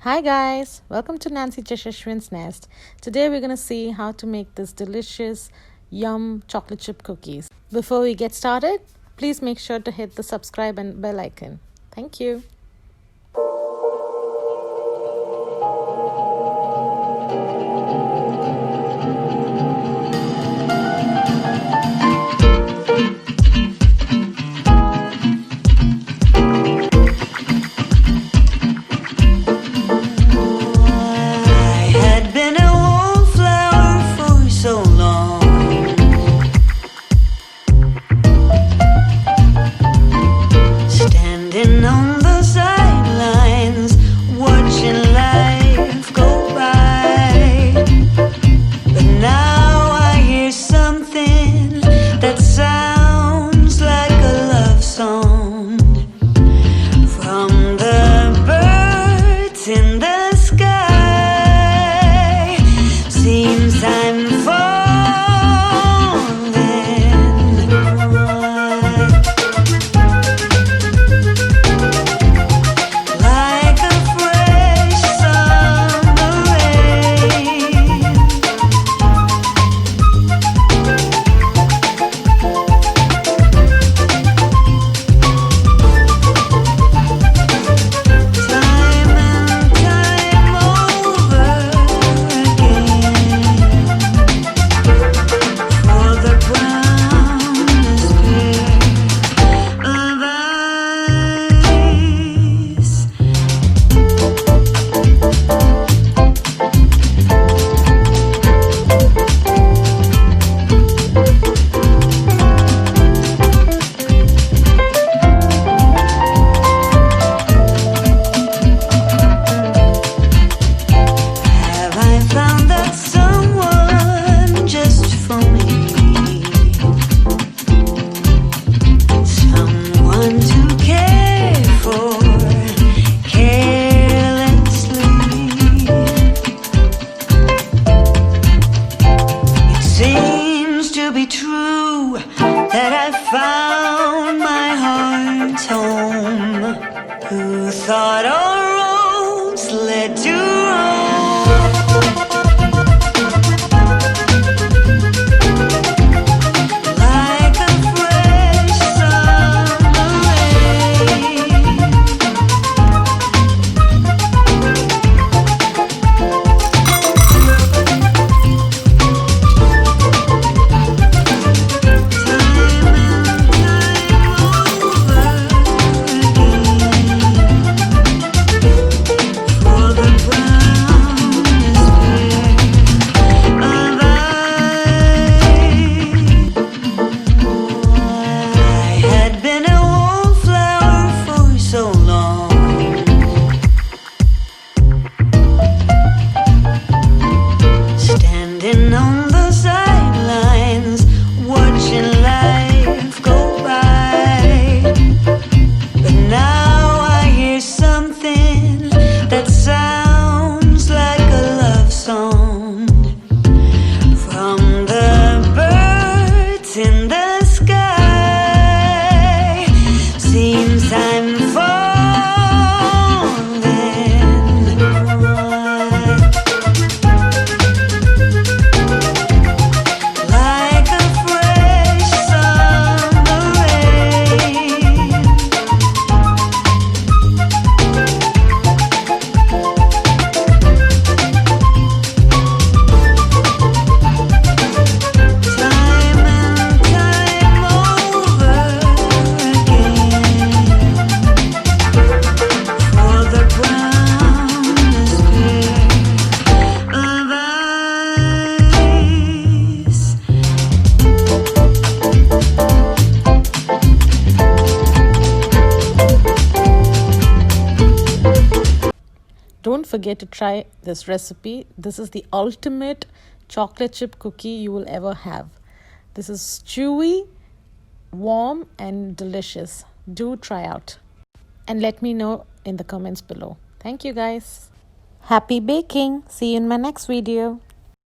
Hi guys, welcome to Nancy Jashashwin's Nest. Today we're going to see how to make this delicious yum chocolate chip cookies. Before we get started, please make sure to hit the subscribe and bell icon. Thank you. True that I found my heart's home. Who thought our roads led to Rome? Like a fresh summer rain. Don't forget to try this recipe. This is the ultimate chocolate chip cookie you will ever have. This is chewy, warm, and delicious. Do try out. And let me know in the comments below. Thank you guys. Happy baking. See you in my next video.